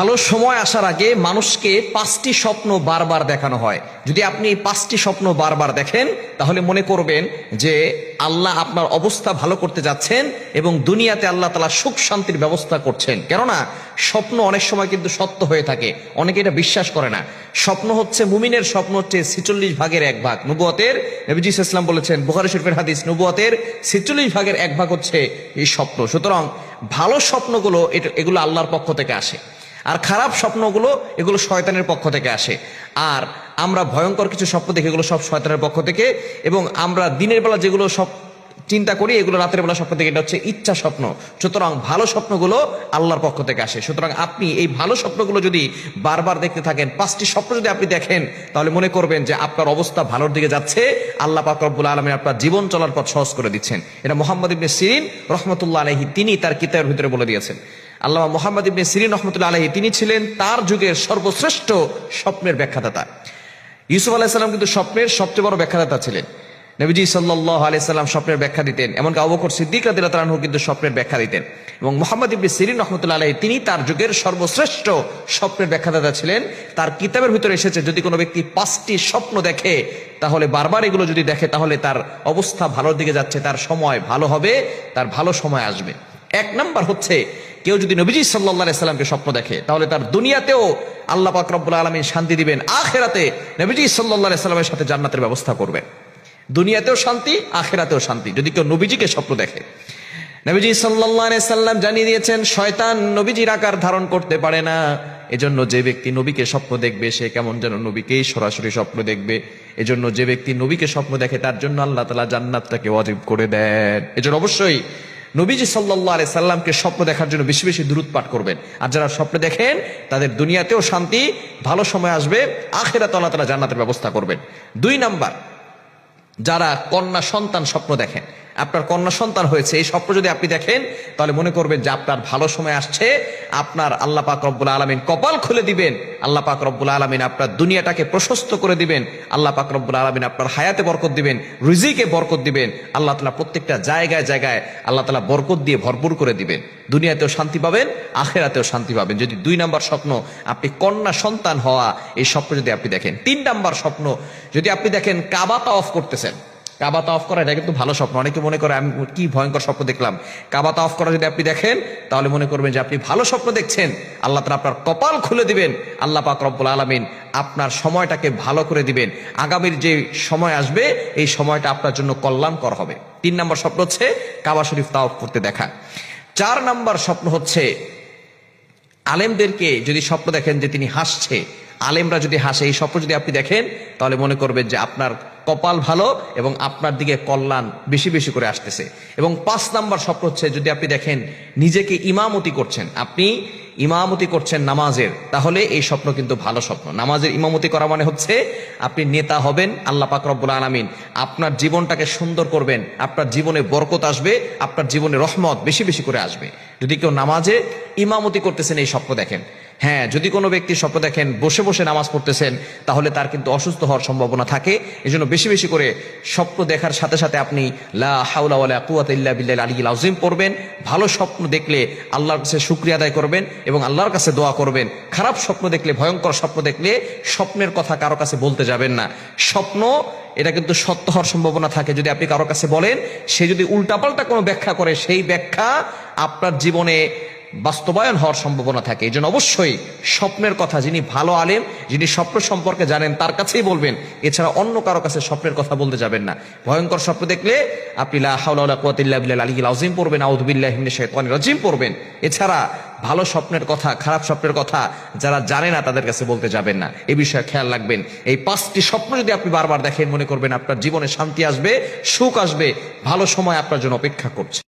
ভালো সময় আসার আগে মানুষকে 5টি স্বপ্ন বারবার দেখানো হয়। যদি আপনি 5টি স্বপ্ন বারবার দেখেন তাহলে মনে করবেন যে আল্লাহ আপনার অবস্থা ভালো করতে যাচ্ছেন এবং দুনিয়াতে আল্লাহ তাআলা সুখ শান্তির ব্যবস্থা করছেন। কেননা স্বপ্ন অনেক সময় কিন্তু সত্য হয়ে থাকে, অনেকে এটা বিশ্বাস করে না। স্বপ্ন হচ্ছে, মুমিনের স্বপ্ন হচ্ছে 46 ভাগের 1 ভাগ। নবুয়তের নবীজি সাল্লাল্লাহু আলাইহি ওয়াসাল্লাম বলেছেন, বুখারী শরীফের হাদিস, নবুয়তের 46 ভাগের 1 ভাগ হচ্ছে এই স্বপ্ন। সুতরাং ভালো স্বপ্নগুলো এগুলো আল্লাহর পক্ষ থেকে আসে, আর খারাপ স্বপ্নগুলো এগুলো শয়তানের পক্ষ থেকে আসে। আর আমরা ভয়ঙ্কর কিছু স্বপ্ন দেখি, এগুলো সব শয়তানের পক্ষ থেকে। এবং আমরা দিনের বেলা যেগুলো সব চিন্তা করি এগুলো রাতের বেলা স্বপ্ন থেকে, এটা হচ্ছে ইচ্ছা স্বপ্ন। সুতরাং ভালো স্বপ্নগুলো আল্লাহর পক্ষ থেকে আসে। সুতরাং আপনি এই ভালো স্বপ্নগুলো যদি বারবার দেখতে থাকেন, 5টি স্বপ্ন যদি আপনি দেখেন, তাহলে মনে করবেন যে আপনার অবস্থা ভালোর দিকে যাচ্ছে, আল্লাহ পাক রব্বুল আলামিন আপনার জীবন চলার পথ সহজ করে দিচ্ছেন। এটা মুহাম্মদ ইবনে সিরিন রাহমাতুল্লাহ আলাইহি তিনি তার কিতাবের ভিতরে বলে দিয়েছেন। আল্লামা মুহাম্মদ ইবনে সিরিন রাহমাতুল্লাহ আলাইহি তিনি ছিলেন তার যুগের সর্বশ্রেষ্ঠ স্বপ্নের ব্যাখ্যাদাতা। ইউসুফ আলাইহিস সালাম কিন্তু স্বপ্নের সবচেয়ে বড় ব্যাখ্যাদাতা ছিলেন। নবীজি সাল্লাল্লাহু আলাইহি সাল্লাম স্বপ্নের ব্যাখ্যা দিতেন, এমনকি আবু বকর সিদ্দিক রাদিয়াল্লাহু তাআলা কিন্তু স্বপ্নের ব্যাখ্যা দিতেন। এবং মুহাম্মদ ইবনে সিরিন রাহমাতুল্লাহ আলাইহি তিনি তার যুগের সর্বশ্রেষ্ঠ স্বপ্নের ব্যাখ্যাদাতা ছিলেন। তার কিতাবের ভিতরে এসেছে, যদি কোনো ব্যক্তি 5টি স্বপ্ন দেখে, তাহলে বারবার এগুলো যদি দেখে, তাহলে তার অবস্থা ভালোর দিকে যাচ্ছে, তার সময় ভালো হবে, তার ভালো সময় আসবে। 1 নাম্বার হচ্ছে, কেউ যদি নবীজি সাল্লাল্লাহু আলাইহি সাল্লামকে স্বপ্ন দেখে, তাহলে তার দুনিয়াতেও আল্লাহ পাক রব্বুল আলামিন শান্তি দিবেন, আখিরাতে নবীজি সাল্লাল্লাহু আলাইহি সাল্লামের সাথে জান্নাতের ব্যবস্থা করবেন। দুনিয়াতেও শান্তি, আখিরাতেও শান্তি, যদি কেউ নবীজিকে স্বপ্ন দেখে। নবীজি সাল্লাল্লাহু আলাইহি সাল্লাম জানিয়ে দিয়েছেন, শয়তান নবীজির আকার ধারণ করতে পারে না। এজন্য যে ব্যক্তি নবীকে স্বপ্ন দেখবে, সে কেমন যেন নবীকেই সরাসরি স্বপ্ন দেখবে। এজন্য যে ব্যক্তি নবীকে স্বপ্ন দেখে, তার জন্য আল্লাহ তাআলা জান্নাতটাকে ওয়াজিব করে দেন। এজন্য অবশ্যই নবীজি সাল্লাল্লাহু আলাইহি সাল্লামকে স্বপ্ন দেখার জন্য বেশি বেশি দুরূদ পাঠ করবেন। আর যারা স্বপ্ন দেখেন, তাদের দুনিয়াতেও শান্তি, ভালো সময় আসবে, আখিরাতে আল্লাহ তাআলা জান্নাতের ব্যবস্থা করবেন। 2 নাম্বার, যারা কন্যা সন্তান স্বপ্ন দেখেন, আপনার কন্যা সন্তান হয়েছে, এই স্বপ্ন যদি আপনি দেখেন, তাহলে মনে করবেন যে আপনার ভালো সময় আসছে, আপনার আল্লাহ পাক রব্বুল আলামিন কপাল খুলে দিবেন, আল্লাহ পাক রব্বুল আলামিন আপনার দুনিয়াটাকে প্রশস্ত করে দিবেন, আল্লাহ পাক রব্বুল আলামিন আপনার হায়াতে বরকত দিবেন, রিজিকে বরকত দিবেন, আল্লাহ তাআলা প্রত্যেকটা জায়গায় জায়গায় আল্লাহ তাআলা বরকত দিয়ে ভরপুর করে দিবেন। দুনিয়াতেও শান্তি পাবেন, আখিরাতেও শান্তি পাবেন, যদি 2 নাম্বার স্বপ্ন আপনি কন্যা সন্তান হওয়া এই স্বপ্ন যদি আপনি দেখেন। 3 নাম্বার স্বপ্ন যদি আপনি দেখেন, কাবা তাওয়াফ করতেছেন। কাবা তাওয়াফ করা এটা কিন্তু ভালো স্বপ্ন। অনেকে মনে করে আমি কি ভয়ঙ্কর স্বপ্ন দেখলাম। কাবা তাওয়াফ করা যদি আপনি দেখেন, তাহলে মনে করবেন যে আপনি ভালো স্বপ্ন দেখছেন, আল্লাহ তাআলা আপনার কপাল খুলে দিবেন, আল্লাহ পাক রব্বুল আলামিন আপনার সময়টাকে ভালো করে দিবেন। আগামীর যে সময় আসবে, এই সময়টা আপনার জন্য কল্যাণকর হবে। 3 নাম্বার স্বপ্ন হচ্ছে কাবা শরীফ তাওয়াফ করতে দেখা। 4 নাম্বার স্বপ্ন হচ্ছে, আলেমদেরকে যদি স্বপ্ন দেখেন যে তিনি হাসছে, আলেমরা যদি হাসে, এই স্বপ্ন যদি আপনি দেখেন, তাহলে মনে করবেন যে আপনার কপাল ভালো এবং আপনার দিকে কল্যাণ বেশি বেশি করে আসতেছে। এবং 5 নাম্বার স্বপ্ন হচ্ছে, যদি আপনি দেখেন নিজেকে ইমামতি করছেন, আপনি ইমামতি করছেন নামাজের, তাহলে এই স্বপ্ন কিন্তু ভালো স্বপ্ন। নামাজের ইমামতি করা মানে হচ্ছে আপনি নেতা হবেন, আল্লাহ পাক রব্বুল আলামিন আপনার জীবনটাকে সুন্দর করবেন, আপনার জীবনে বরকত আসবে, আপনার জীবনে রহমত বেশি বেশি করে আসবে। যদি কেউ নামাজে ইমামতি করতেছেন, এই স্বপ্ন দেখেন। হ্যাঁ, যদি কোনো ব্যক্তি স্বপ্ন দেখেন বসে বসে নামাজ পড়তেছেন, তাহলে তার কিন্তু অসুস্থ হওয়ার সম্ভাবনা থাকে। এজন্য বেশি বেশি করে স্বপ্ন দেখার সাথে সাথে আপনি লা হাওলা ওয়ালা কুওয়াতা ইল্লা বিল্লাহিল আলিয়্যিল আযীম পড়বেন। ভালো স্বপ্ন দেখলে আল্লাহর কাছে শুকরিয়া আদায় করবেন এবং আল্লাহর কাছে দোয়া করবেন। খারাপ স্বপ্ন দেখলে, ভয়ঙ্কর স্বপ্ন দেখলে স্বপ্নের কথা কারো কাছে বলতে যাবেন না। স্বপ্ন এটা কিন্তু সত্য হওয়ার সম্ভাবনা থাকে। যদি আপনি কারো কাছে বলেন, সে যদি উল্টাপাল্টা কোনো ব্যাখ্যা করে, সেই ব্যাখ্যা আপনার জীবনে বাস্তবায়ন হওয়ার সম্ভাবনা থাকে। এই জন্য অবশ্যই স্বপ্নের কথা যিনি ভালো আলেম, যিনি স্বপ্ন সম্পর্কে জানেন, তার কাছেই বলবেন। এছাড়া অন্য কারো কাছে স্বপ্নের কথা বলতে যাবেন না। ভয়ঙ্কর স্বপ্ন দেখলে আপনি লা হাওলা ওয়ালা কুওয়াতা ইল্লা বিল্লাহিল আলিয়্যিল আযীম পড়বেন, আউযু বিল্লাহি মিনাশ শাইতানির রাজীম পড়বেন। এছাড়া ভালো স্বপ্নের কথা, খারাপ স্বপ্নের কথা যারা জানে না, তাদের কাছে বলতে যাবেন না। এই বিষয়ে খেয়াল রাখবেন। এই 5টি স্বপ্ন যদি আপনি বারবার দেখেন, মনে করবেন আপনার জীবনে শান্তি আসবে, সুখ আসবে, ভালো সময় আপনার জন্য অপেক্ষা করছে।